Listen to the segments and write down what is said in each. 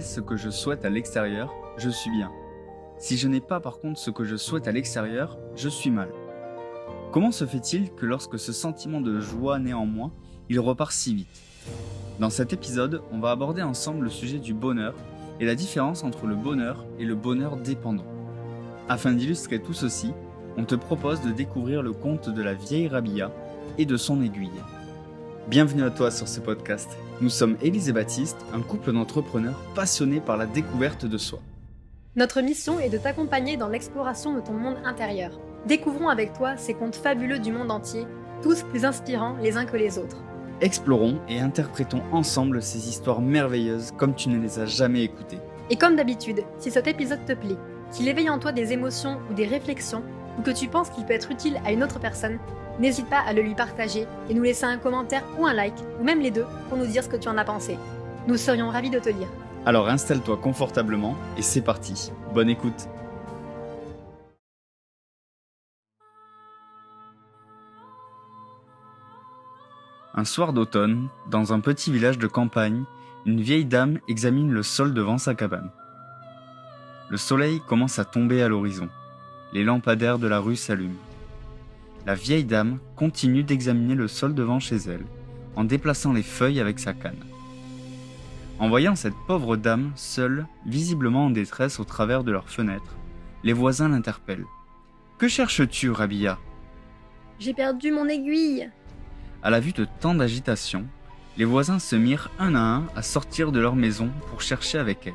ce que je souhaite à l'extérieur, je suis bien. Si je n'ai pas par contre ce que je souhaite à l'extérieur, je suis mal. Comment se fait-il que lorsque ce sentiment de joie naît en moi, il repart si vite? Dans cet épisode, on va aborder ensemble le sujet du bonheur et la différence entre le bonheur et le bonheur dépendant. Afin d'illustrer tout ceci, on te propose de découvrir le conte de la vieille Rabia et de son aiguille. Bienvenue à toi sur ce podcast. Nous sommes Élise et Baptiste, un couple d'entrepreneurs passionnés par la découverte de soi. Notre mission est de t'accompagner dans l'exploration de ton monde intérieur. Découvrons avec toi ces contes fabuleux du monde entier, tous plus inspirants les uns que les autres. Explorons et interprétons ensemble ces histoires merveilleuses comme tu ne les as jamais écoutées. Et comme d'habitude, si cet épisode te plaît, qu'il éveille en toi des émotions ou des réflexions, ou que tu penses qu'il peut être utile à une autre personne, n'hésite pas à le lui partager et nous laisser un commentaire ou un like, ou même les deux, pour nous dire ce que tu en as pensé. Nous serions ravis de te lire. Alors installe-toi confortablement et c'est parti. Bonne écoute. Un soir d'automne, dans un petit village de campagne, une vieille dame examine le sol devant sa cabane. Le soleil commence à tomber à l'horizon. Les lampadaires de la rue s'allument. La vieille dame continue d'examiner le sol devant chez elle, en déplaçant les feuilles avec sa canne. En voyant cette pauvre dame seule, visiblement en détresse au travers de leur fenêtre, les voisins l'interpellent. « Que cherches-tu, Rabia ?» J'ai perdu mon aiguille. À la vue de tant d'agitation, les voisins se mirent un à un à sortir de leur maison pour chercher avec elle.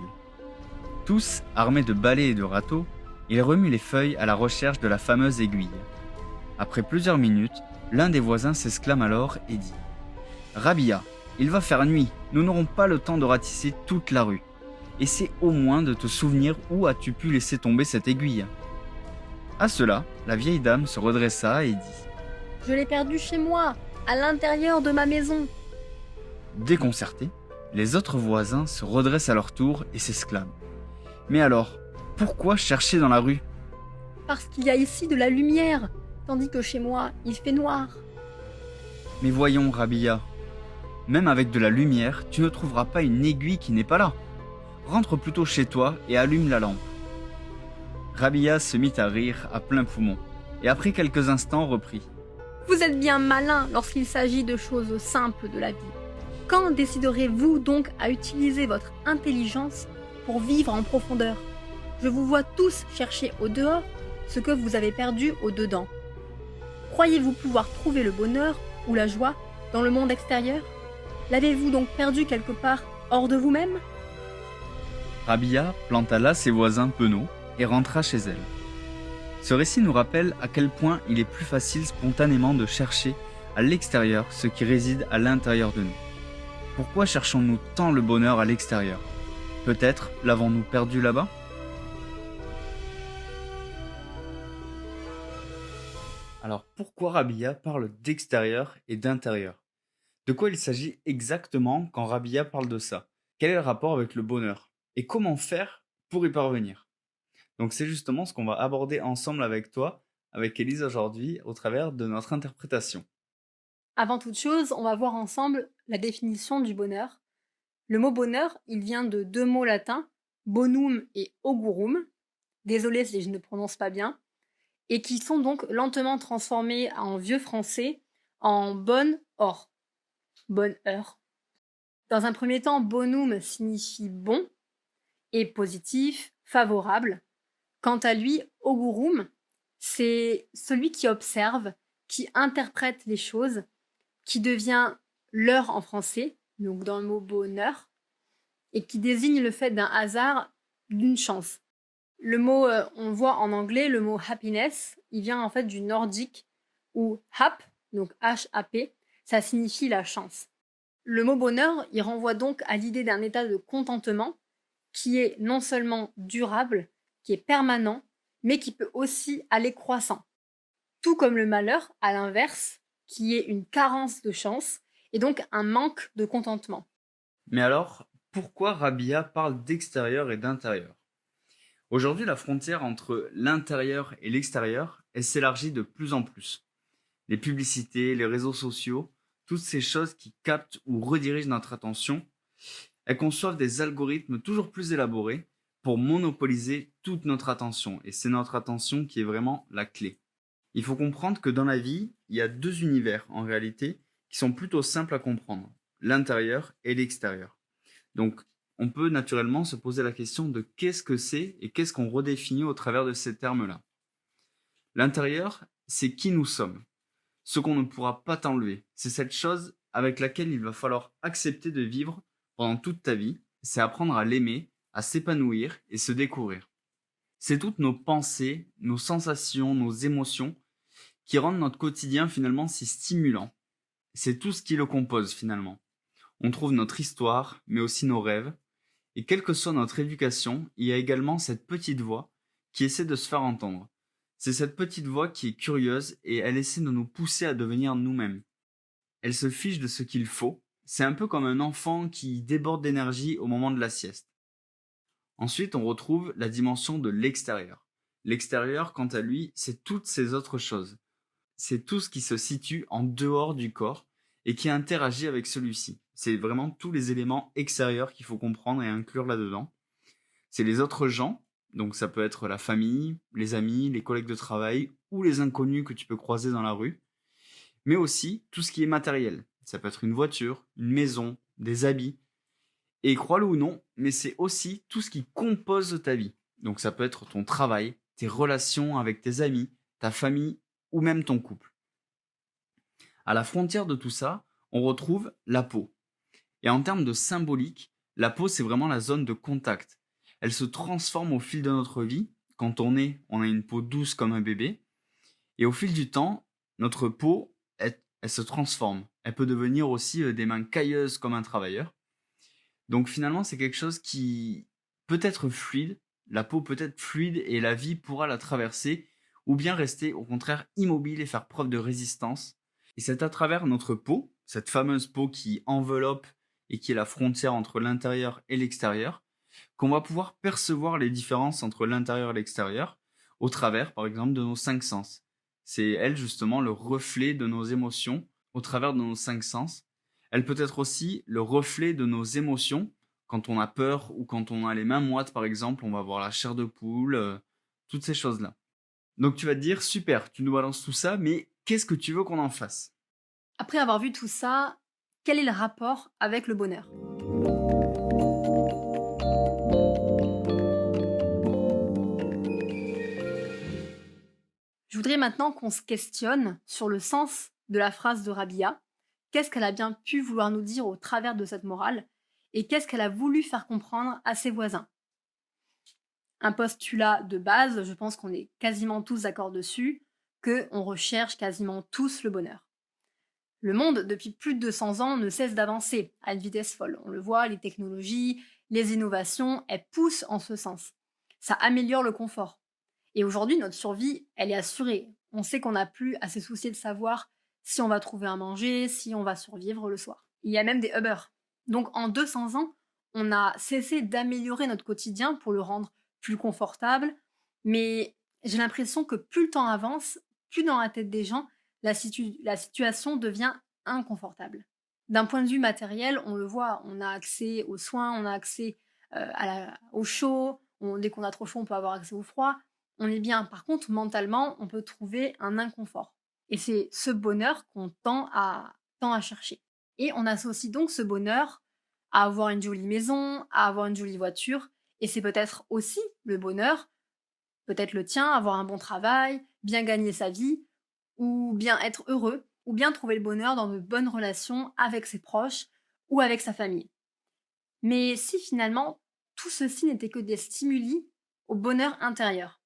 Tous, armés de balais et de râteaux, ils remuent les feuilles à la recherche de la fameuse aiguille. Après plusieurs minutes, l'un des voisins s'exclame alors et dit « Rabia, il va faire nuit, nous n'aurons pas le temps de ratisser toute la rue. Essaie au moins de te souvenir où as-tu pu laisser tomber cette aiguille. » À cela, la vieille dame se redressa et dit « Je l'ai perdue chez moi, à l'intérieur de ma maison. » Déconcertés, les autres voisins se redressent à leur tour et s'exclament « Mais alors, pourquoi chercher dans la rue ?»« Parce qu'il y a ici de la lumière, tandis que chez moi, il fait noir. » »« Mais voyons, Rabia, même avec de la lumière, tu ne trouveras pas une aiguille qui n'est pas là. Rentre plutôt chez toi et allume la lampe. » Rabia se mit à rire à plein poumon et après quelques instants reprit. « Vous êtes bien malin lorsqu'il s'agit de choses simples de la vie. Quand déciderez-vous donc à utiliser votre intelligence pour vivre en profondeur? Je vous vois tous chercher au dehors ce que vous avez perdu au dedans. Croyez-vous pouvoir trouver le bonheur ou la joie dans le monde extérieur? L'avez-vous donc perdu quelque part hors de vous-même? » Rabia planta là ses voisins penauds et rentra chez elle. Ce récit nous rappelle à quel point il est plus facile spontanément de chercher à l'extérieur ce qui réside à l'intérieur de nous. Pourquoi cherchons-nous tant le bonheur à l'extérieur? Peut-être l'avons-nous perdu là-bas? Alors pourquoi Rabia parle d'extérieur et d'intérieur? De quoi il s'agit exactement quand Rabia parle de ça? Quel est le rapport avec le bonheur? Et comment faire pour y parvenir? Donc c'est justement ce qu'on va aborder ensemble avec toi, avec Élise aujourd'hui, au travers de notre interprétation. Avant toute chose, on va voir ensemble la définition du bonheur. Le mot bonheur, il vient de deux mots latins, bonum et augurum, désolé si je ne prononce pas bien, et qui sont donc lentement transformés en vieux français en bonne or, bonne heure. Dans un premier temps, bonum signifie bon et positif, favorable. Quant à lui, augurum, c'est celui qui observe, qui interprète les choses, qui devient l'heure en français, donc dans le mot bonheur, et qui désigne le fait d'un hasard, d'une chance. Le mot, on voit en anglais, le mot happiness, il vient en fait du nordique, où hap, donc H-A-P, ça signifie la chance. Le mot bonheur, il renvoie donc à l'idée d'un état de contentement qui est non seulement durable, qui est permanent, mais qui peut aussi aller croissant. Tout comme le malheur, à l'inverse, qui est une carence de chance et donc un manque de contentement. Mais alors, pourquoi Rabia parle d'extérieur et d'intérieur? Aujourd'hui, la frontière entre l'intérieur et l'extérieur, elle s'élargit de plus en plus. Les publicités, les réseaux sociaux, toutes ces choses qui captent ou redirigent notre attention, elles conçoivent des algorithmes toujours plus élaborés pour monopoliser toute notre attention. Et c'est notre attention qui est vraiment la clé. Il faut comprendre que dans la vie, il y a deux univers en réalité qui sont plutôt simples à comprendre, l'intérieur et l'extérieur. Donc, on peut naturellement se poser la question de qu'est-ce que c'est et qu'est-ce qu'on redéfinit au travers de ces termes-là. L'intérieur, c'est qui nous sommes, ce qu'on ne pourra pas t'enlever. C'est cette chose avec laquelle il va falloir accepter de vivre pendant toute ta vie. C'est apprendre à l'aimer, à s'épanouir et se découvrir. C'est toutes nos pensées, nos sensations, nos émotions qui rendent notre quotidien finalement si stimulant. C'est tout ce qui le compose finalement. On trouve notre histoire, mais aussi nos rêves. Et quelle que soit notre éducation, il y a également cette petite voix qui essaie de se faire entendre. C'est cette petite voix qui est curieuse et elle essaie de nous pousser à devenir nous-mêmes. Elle se fiche de ce qu'il faut. C'est un peu comme un enfant qui déborde d'énergie au moment de la sieste. Ensuite, on retrouve la dimension de l'extérieur. L'extérieur, quant à lui, c'est toutes ces autres choses. C'est tout ce qui se situe en dehors du corps et qui interagit avec celui-ci. C'est vraiment tous les éléments extérieurs qu'il faut comprendre et inclure là-dedans. C'est les autres gens, donc ça peut être la famille, les amis, les collègues de travail ou les inconnus que tu peux croiser dans la rue, mais aussi tout ce qui est matériel. Ça peut être une voiture, une maison, des habits. Et crois-le ou non, mais c'est aussi tout ce qui compose ta vie. Donc ça peut être ton travail, tes relations avec tes amis, ta famille ou même ton couple. À la frontière de tout ça, on retrouve la peau. Et en termes de symbolique, la peau, c'est vraiment la zone de contact. Elle se transforme au fil de notre vie. Quand on est, on a une peau douce comme un bébé. Et au fil du temps, notre peau, elle se transforme. Elle peut devenir aussi des mains cailleuses comme un travailleur. Donc finalement, c'est quelque chose qui peut être fluide. La peau peut être fluide et la vie pourra la traverser ou bien rester au contraire immobile et faire preuve de résistance. Et c'est à travers notre peau, cette fameuse peau qui enveloppe et qui est la frontière entre l'intérieur et l'extérieur, qu'on va pouvoir percevoir les différences entre l'intérieur et l'extérieur au travers, par exemple, de nos cinq sens. C'est elle, justement, le reflet de nos émotions au travers de nos cinq sens. Elle peut être aussi le reflet de nos émotions. Quand on a peur ou quand on a les mains moites, par exemple, on va avoir la chair de poule, toutes ces choses-là. Donc tu vas te dire, super, tu nous balances tout ça, mais qu'est-ce que tu veux qu'on en fasse? Après avoir vu tout ça, quel est le rapport avec le bonheur? Je voudrais maintenant qu'on se questionne sur le sens de la phrase de Rabia. Qu'est-ce qu'elle a bien pu vouloir nous dire au travers de cette morale et qu'est-ce qu'elle a voulu faire comprendre à ses voisins? Un postulat de base, je pense qu'on est quasiment tous d'accord dessus, qu'on recherche quasiment tous le bonheur. Le monde, depuis plus de 200 ans, ne cesse d'avancer à une vitesse folle. On le voit, les technologies, les innovations, elles poussent en ce sens. Ça améliore le confort. Et aujourd'hui, notre survie, elle est assurée. On sait qu'on n'a plus à se soucier de savoir si on va trouver à manger, si on va survivre le soir. Il y a même des Uber. Donc en 200 ans, on a cessé d'améliorer notre quotidien pour le rendre plus confortable, mais j'ai l'impression que plus le temps avance, plus dans la tête des gens, la situation devient inconfortable. D'un point de vue matériel, on le voit, on a accès aux soins, on a accès au chaud, dès qu'on a trop chaud, on peut avoir accès au froid, on est bien. Par contre, mentalement, on peut trouver un inconfort. Et c'est ce bonheur qu'on tend à chercher. Et on associe donc ce bonheur à avoir une jolie maison, à avoir une jolie voiture, et c'est peut-être aussi le bonheur, peut-être le tien, avoir un bon travail, bien gagner sa vie, ou bien être heureux, ou bien trouver le bonheur dans de bonnes relations avec ses proches ou avec sa famille. Mais si finalement tout ceci n'était que des stimuli au bonheur intérieur,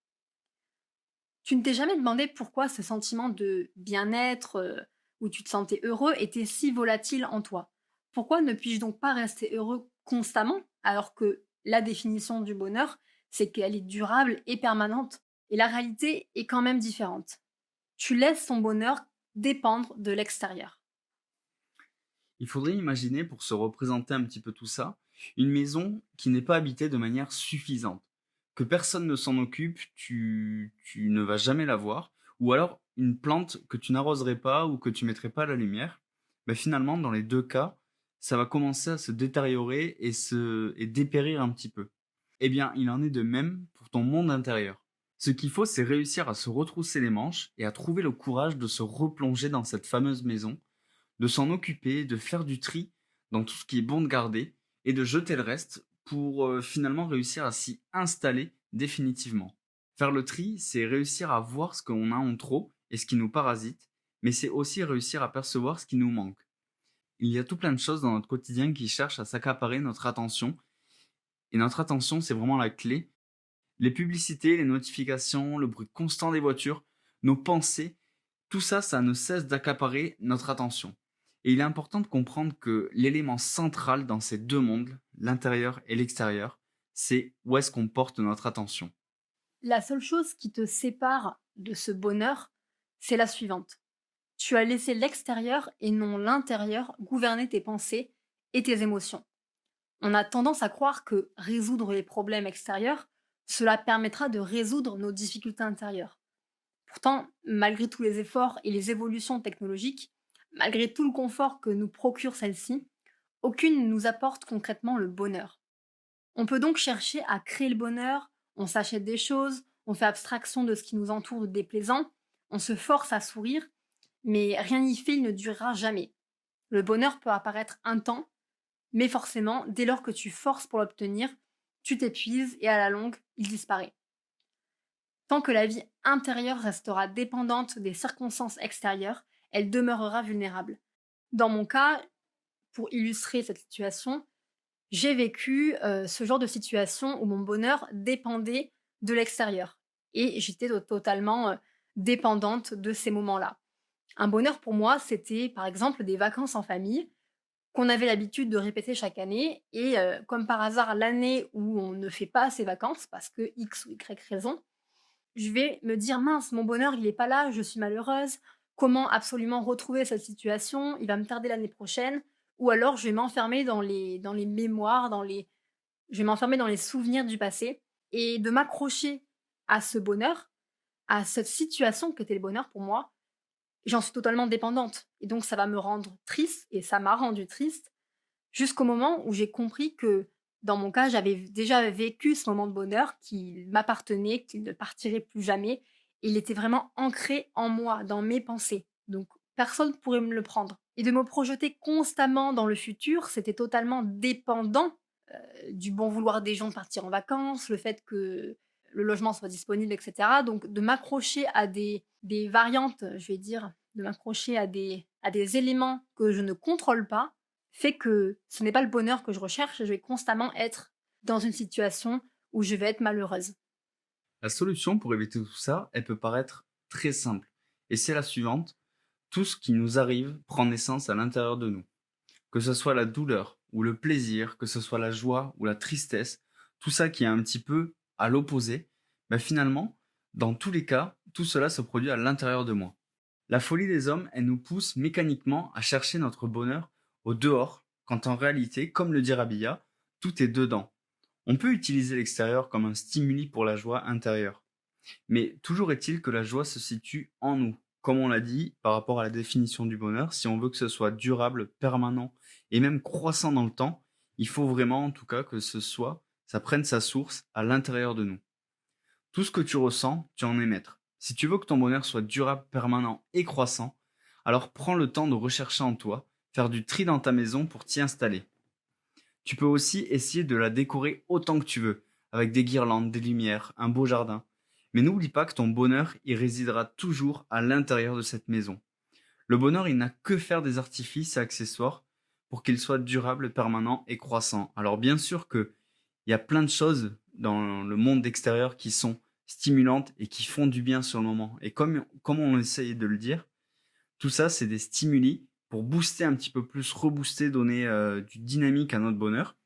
tu ne t'es jamais demandé pourquoi ce sentiment de bien-être, où tu te sentais heureux, était si volatile en toi? Pourquoi ne puis-je donc pas rester heureux constamment, alors que la définition du bonheur, c'est qu'elle est durable et permanente, et la réalité est quand même différente. Tu laisses ton bonheur dépendre de l'extérieur. Il faudrait imaginer, pour se représenter un petit peu tout ça, une maison qui n'est pas habitée de manière suffisante, que personne ne s'en occupe, tu ne vas jamais la voir, ou alors une plante que tu n'arroserais pas ou que tu mettrais pas à la lumière. Ben finalement, dans les deux cas, ça va commencer à se détériorer et dépérir un petit peu. Eh bien, il en est de même pour ton monde intérieur. Ce qu'il faut, c'est réussir à se retrousser les manches et à trouver le courage de se replonger dans cette fameuse maison, de s'en occuper, de faire du tri dans tout ce qui est bon de garder et de jeter le reste pour finalement réussir à s'y installer définitivement. Faire le tri, c'est réussir à voir ce qu'on a en trop et ce qui nous parasite, mais c'est aussi réussir à percevoir ce qui nous manque. Il y a tout plein de choses dans notre quotidien qui cherchent à s'accaparer notre attention, et notre attention, c'est vraiment la clé. Les publicités, les notifications, le bruit constant des voitures, nos pensées, tout ça, ça ne cesse d'accaparer notre attention. Et il est important de comprendre que l'élément central dans ces deux mondes, l'intérieur et l'extérieur, c'est où est-ce qu'on porte notre attention. La seule chose qui te sépare de ce bonheur, c'est la suivante. Tu as laissé l'extérieur et non l'intérieur gouverner tes pensées et tes émotions. On a tendance à croire que résoudre les problèmes extérieurs, cela permettra de résoudre nos difficultés intérieures. Pourtant, malgré tous les efforts et les évolutions technologiques, malgré tout le confort que nous procure celle-ci, aucune ne nous apporte concrètement le bonheur. On peut donc chercher à créer le bonheur, on s'achète des choses, on fait abstraction de ce qui nous entoure de déplaisant, on se force à sourire, mais rien n'y fait, il ne durera jamais. Le bonheur peut apparaître un temps, mais forcément, dès lors que tu forces pour l'obtenir, tu t'épuises et à la longue, il disparaît. Tant que la vie intérieure restera dépendante des circonstances extérieures, elle demeurera vulnérable. Dans mon cas, pour illustrer cette situation, j'ai vécu ce genre de situation où mon bonheur dépendait de l'extérieur. Et j'étais totalement dépendante de ces moments-là. Un bonheur pour moi, c'était par exemple des vacances en famille qu'on avait l'habitude de répéter chaque année. Et comme par hasard, l'année où on ne fait pas ces vacances, parce que X ou Y raison, je vais me dire mince, mon bonheur, il n'est pas là, je suis malheureuse. Comment absolument retrouver cette situation? Il va me tarder l'année prochaine. Ou alors, je vais m'enfermer dans les mémoires, je vais m'enfermer dans les souvenirs du passé. Et de m'accrocher à ce bonheur, à cette situation qu'était le bonheur pour moi, j'en suis totalement dépendante. Et donc, ça va me rendre triste, et ça m'a rendu triste, jusqu'au moment où j'ai compris que, dans mon cas, j'avais déjà vécu ce moment de bonheur, qu'il m'appartenait, qu'il ne partirait plus jamais. Et il était vraiment ancré en moi, dans mes pensées. Donc, personne ne pourrait me le prendre. Et de me projeter constamment dans le futur, c'était totalement dépendant du bon vouloir des gens de partir en vacances, le fait que le logement soit disponible, etc. Donc, de m'accrocher à des variantes, je vais dire, de m'accrocher à des éléments que je ne contrôle pas, fait que ce n'est pas le bonheur que je recherche, je vais constamment être dans une situation où je vais être malheureuse. La solution pour éviter tout ça, elle peut paraître très simple. Et c'est la suivante. Tout ce qui nous arrive prend naissance à l'intérieur de nous. Que ce soit la douleur ou le plaisir, que ce soit la joie ou la tristesse, tout ça qui est un petit peu à l'opposé, ben finalement, dans tous les cas, tout cela se produit à l'intérieur de moi. La folie des hommes, elle nous pousse mécaniquement à chercher notre bonheur au dehors, quand en réalité, comme le dit Rabia, tout est dedans. On peut utiliser l'extérieur comme un stimuli pour la joie intérieure. Mais toujours est-il que la joie se situe en nous. Comme on l'a dit, par rapport à la définition du bonheur, si on veut que ce soit durable, permanent et même croissant dans le temps, il faut vraiment en tout cas que ça prenne sa source à l'intérieur de nous. Tout ce que tu ressens, tu en es maître. Si tu veux que ton bonheur soit durable, permanent et croissant, alors prends le temps de rechercher en toi, faire du tri dans ta maison pour t'y installer. Tu peux aussi essayer de la décorer autant que tu veux, avec des guirlandes, des lumières, un beau jardin. Mais n'oublie pas que ton bonheur, il résidera toujours à l'intérieur de cette maison. Le bonheur, il n'a que faire des artifices et accessoires pour qu'il soit durable, permanent et croissant. Alors bien sûr que il y a plein de choses dans le monde extérieur qui sont stimulantes et qui font du bien sur le moment. Et comme on essaye de le dire, tout ça, c'est des stimuli pour booster un petit peu plus, rebooster, donner du dynamique à notre bonheur.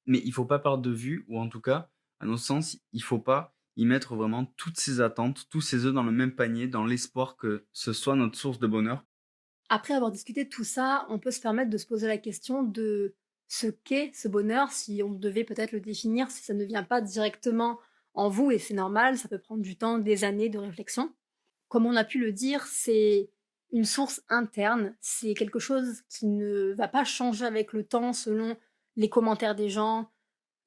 Mais il ne faut pas perdre de vue, ou en tout cas, à notre sens, il ne faut pas y mettre vraiment toutes ses attentes, tous ses œufs dans le même panier, dans l'espoir que ce soit notre source de bonheur. Après avoir discuté de tout ça, on peut se permettre de se poser la question de ce qu'est ce bonheur, si on devait peut-être le définir, si ça ne vient pas directement en vous, et c'est normal, ça peut prendre du temps, des années de réflexion. Comme on a pu le dire, c'est une source interne, c'est quelque chose qui ne va pas changer avec le temps selon les commentaires des gens,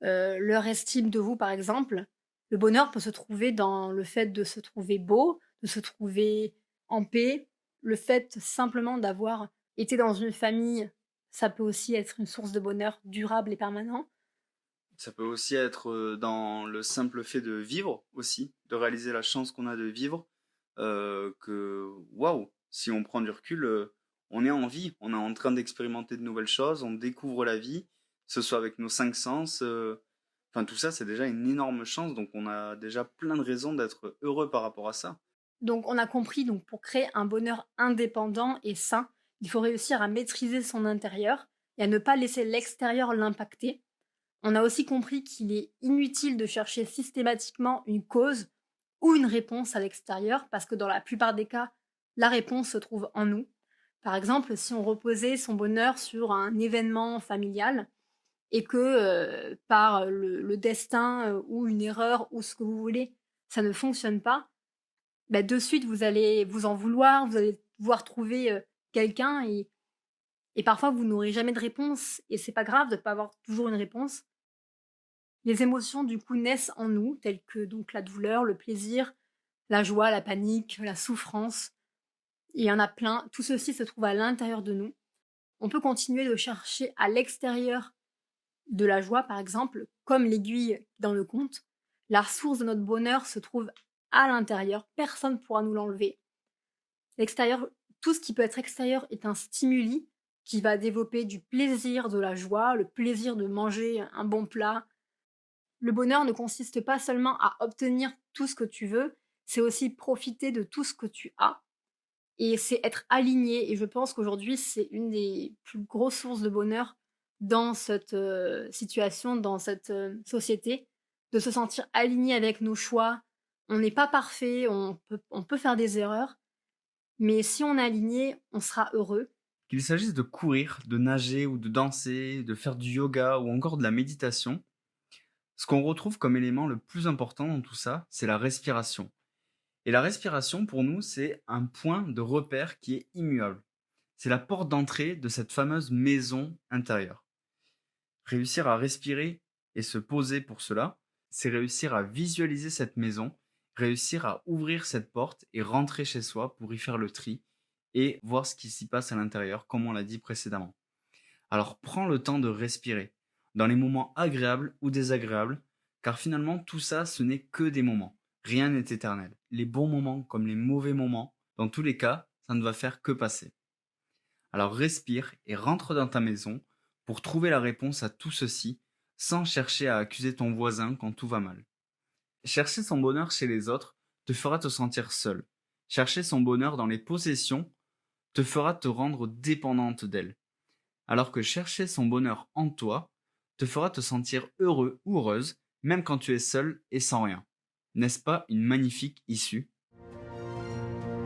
leur estime de vous par exemple. Le bonheur peut se trouver dans le fait de se trouver beau, de se trouver en paix. Le fait simplement d'avoir été dans une famille, ça peut aussi être une source de bonheur durable et permanent. Ça peut aussi être dans le simple fait de vivre aussi, de réaliser la chance qu'on a de vivre, que waouh, si on prend du recul, on est en vie, on est en train d'expérimenter de nouvelles choses, on découvre la vie, que ce soit avec nos cinq sens, enfin tout ça c'est déjà une énorme chance, donc on a déjà plein de raisons d'être heureux par rapport à ça. Donc on a compris, donc pour créer un bonheur indépendant et sain, il faut réussir à maîtriser son intérieur et à ne pas laisser l'extérieur l'impacter. On a aussi compris qu'il est inutile de chercher systématiquement une cause ou une réponse à l'extérieur, parce que dans la plupart des cas, la réponse se trouve en nous. Par exemple, si on reposait son bonheur sur un événement familial et que par le destin ou une erreur ou ce que vous voulez, ça ne fonctionne pas, bah, de suite vous allez vous en vouloir, vous allez devoir trouver quelqu'un et parfois vous n'aurez jamais de réponse et c'est pas grave de ne pas avoir toujours une réponse. Les émotions, du coup, naissent en nous, telles que donc la douleur, le plaisir, la joie, la panique, la souffrance. Et il y en a plein. Tout ceci se trouve à l'intérieur de nous. On peut continuer de chercher à l'extérieur de la joie, par exemple, comme l'aiguille dans le conte. La source de notre bonheur se trouve à l'intérieur. Personne ne pourra nous l'enlever. L'extérieur, tout ce qui peut être extérieur est un stimuli qui va développer du plaisir, de la joie, le plaisir de manger un bon plat. Le bonheur ne consiste pas seulement à obtenir tout ce que tu veux, c'est aussi profiter de tout ce que tu as. Et c'est être aligné. Et je pense qu'aujourd'hui, c'est une des plus grosses sources de bonheur dans cette situation, dans cette société, de se sentir aligné avec nos choix. On n'est pas parfait, on peut faire des erreurs, mais si on est aligné, on sera heureux. Qu'il s'agisse de courir, de nager ou de danser, de faire du yoga ou encore de la méditation, ce qu'on retrouve comme élément le plus important dans tout ça, c'est la respiration. Et la respiration, pour nous, c'est un point de repère qui est immuable. C'est la porte d'entrée de cette fameuse maison intérieure. Réussir à respirer et se poser pour cela, c'est réussir à visualiser cette maison, réussir à ouvrir cette porte et rentrer chez soi pour y faire le tri et voir ce qui s'y passe à l'intérieur, comme on l'a dit précédemment. Alors prends le temps de respirer, dans les moments agréables ou désagréables, car finalement tout ça, ce n'est que des moments. Rien n'est éternel. Les bons moments comme les mauvais moments, dans tous les cas, ça ne va faire que passer. Alors respire et rentre dans ta maison pour trouver la réponse à tout ceci, sans chercher à accuser ton voisin quand tout va mal. Chercher son bonheur chez les autres te fera te sentir seul. Chercher son bonheur dans les possessions te fera te rendre dépendante d'elles. Alors que chercher son bonheur en toi te fera te sentir heureux ou heureuse, même quand tu es seul et sans rien. N'est-ce pas une magnifique issue ?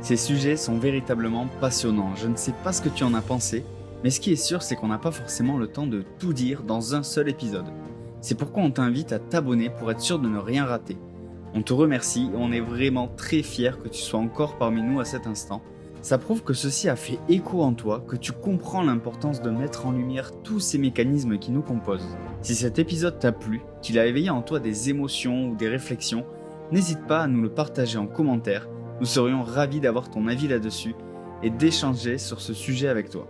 Ces sujets sont véritablement passionnants. Je ne sais pas ce que tu en as pensé, mais ce qui est sûr, c'est qu'on n'a pas forcément le temps de tout dire dans un seul épisode. C'est pourquoi on t'invite à t'abonner pour être sûr de ne rien rater. On te remercie et on est vraiment très fiers que tu sois encore parmi nous à cet instant. Ça prouve que ceci a fait écho en toi, que tu comprends l'importance de mettre en lumière tous ces mécanismes qui nous composent. Si cet épisode t'a plu, qu'il a éveillé en toi des émotions ou des réflexions, n'hésite pas à nous le partager en commentaire. Nous serions ravis d'avoir ton avis là-dessus et d'échanger sur ce sujet avec toi.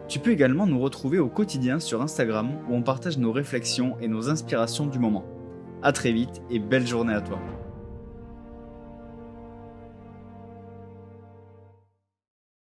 Tu peux également nous retrouver au quotidien sur Instagram où on partage nos réflexions et nos inspirations du moment. À très vite et belle journée à toi.